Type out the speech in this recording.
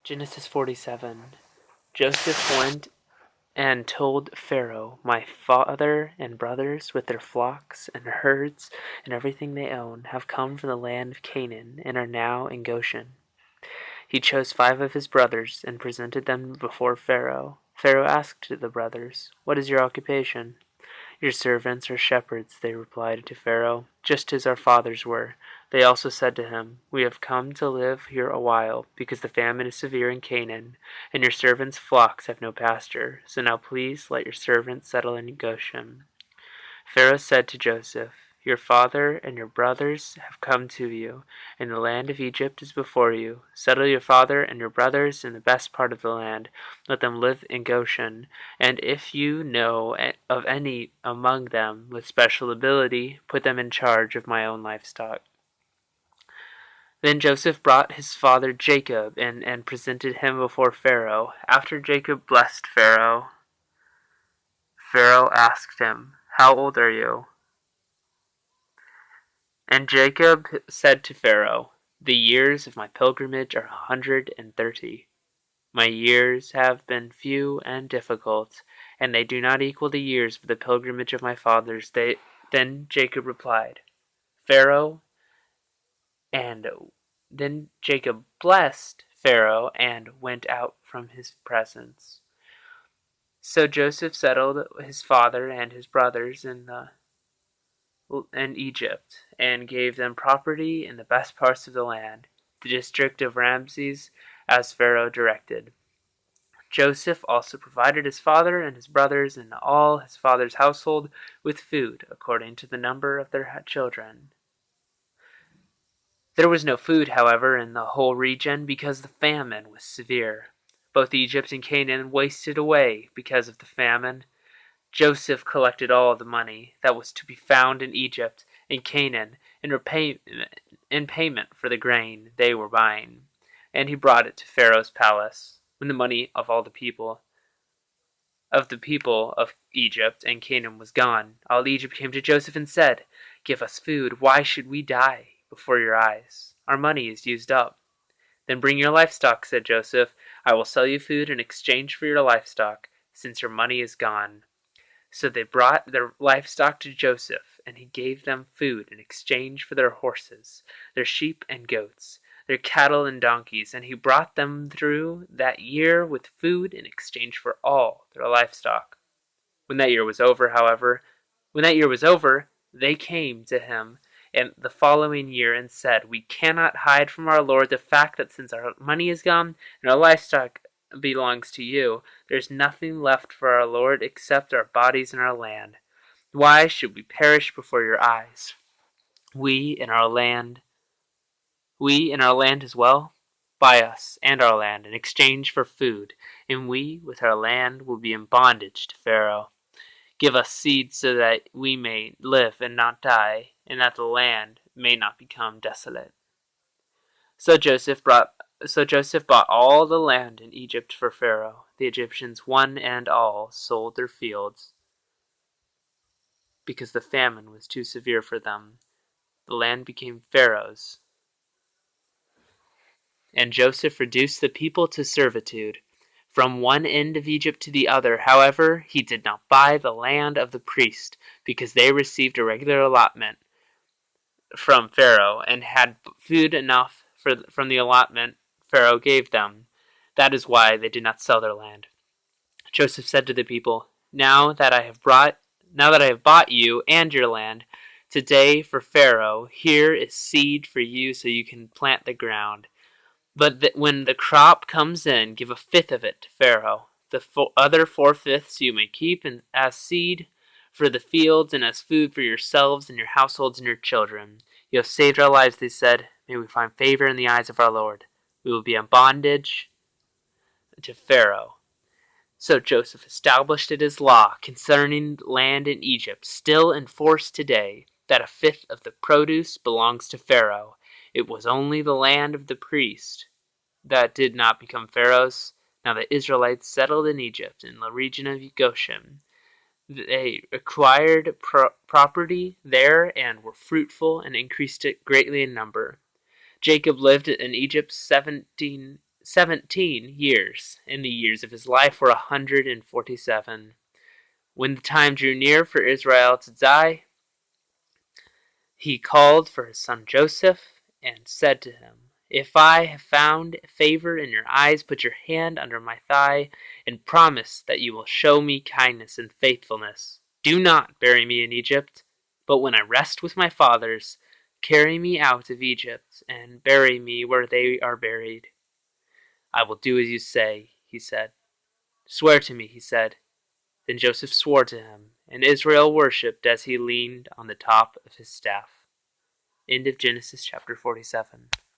Genesis 47. Joseph went and told Pharaoh, "My father and brothers, with their flocks and herds and everything they own, have come from the land of Canaan and are now in Goshen." He chose 5 of his brothers and presented them before Pharaoh. Pharaoh asked the brothers, "What is your occupation?" "Your servants are shepherds," they replied to Pharaoh, "just as our fathers were." They also said to him, "We have come to live here a while, because the famine is severe in Canaan, and your servants' flocks have no pasture. So now please let your servants settle in Goshen." Pharaoh said to Joseph, "Your father and your brothers have come to you, and the land of Egypt is before you. Settle your father and your brothers in the best part of the land. Let them live in Goshen, and if you know of any among them with special ability, put them in charge of my own livestock." Then Joseph brought his father Jacob in and presented him before Pharaoh. After Jacob blessed Pharaoh, Pharaoh asked him, "How old are you?" And Jacob said to Pharaoh, "The years of my pilgrimage are 130. My years have been few and difficult, and they do not equal the years of the pilgrimage of my fathers." Then Jacob replied, Pharaoh, and then Jacob blessed Pharaoh and went out from his presence. So Joseph settled his father and his brothers in Egypt, and gave them property in the best parts of the land, the district of Ramses, as Pharaoh directed. Joseph also provided his father and his brothers and all his father's household with food according to the number of their children. There was no food, however, in the whole region because the famine was severe. Both Egypt and Canaan wasted away because of the famine. Joseph collected all the money that was to be found in Egypt and Canaan in payment for the grain they were buying, and he brought it to Pharaoh's palace. When the money of all the people of Egypt and Canaan was gone, all Egypt came to Joseph and said, "Give us food. Why should we die before your eyes? Our money is used up." "Then bring your livestock," said Joseph. "I will sell you food in exchange for your livestock, since your money is gone." So they brought their livestock to Joseph, and he gave them food in exchange for their horses, their sheep and goats, their cattle and donkeys, and he brought them through that year with food in exchange for all their livestock. When that year was over, they came to him in the following year and said, "We cannot hide from our Lord the fact that since our money is gone and our livestock belongs to you, there's nothing left for our Lord except our bodies and our land. Why should we perish before your eyes? We in our land as well? Buy us and our land in exchange for food, and we with our land will be in bondage to Pharaoh. Give us seed so that we may live and not die, and that the land may not become desolate." So Joseph bought all the land in Egypt for Pharaoh. The Egyptians, one and all, sold their fields because the famine was too severe for them. The land became Pharaoh's, and Joseph reduced the people to servitude from one end of Egypt to the other. However, he did not buy the land of the priests, because they received a regular allotment from Pharaoh and had food enough from the allotment Pharaoh gave them. That is why they did not sell their land. Joseph said to the people, Now that I have bought you and your land, today for Pharaoh, here is seed for you so you can plant the ground. But when the crop comes in, give 1/5 of it to Pharaoh. The other 4/5 you may keep as seed for the fields and as food for yourselves and your households and your children. You have saved our lives," they said. "May we find favor in the eyes of our Lord. We will be in bondage to Pharaoh." So Joseph established it as law concerning land in Egypt, still in force today, that 1/5 of the produce belongs to Pharaoh. It was only the land of the priest that did not become Pharaoh's. Now the Israelites settled in Egypt, in the region of Goshen. They acquired property there and were fruitful and increased it greatly in number. Jacob lived in Egypt 17 17 years, and the years of his life were 147. When the time drew near for Israel to die, he called for his son Joseph and said to him, "If I have found favor in your eyes, put your hand under my thigh and promise that you will show me kindness and faithfulness. Do not bury me in Egypt, but when I rest with my fathers, carry me out of Egypt and bury me where they are buried." "I will do as you say," he said. "Swear to me," he said. Then Joseph swore to him, and Israel worshipped as he leaned on the top of his staff. End of Genesis chapter 47.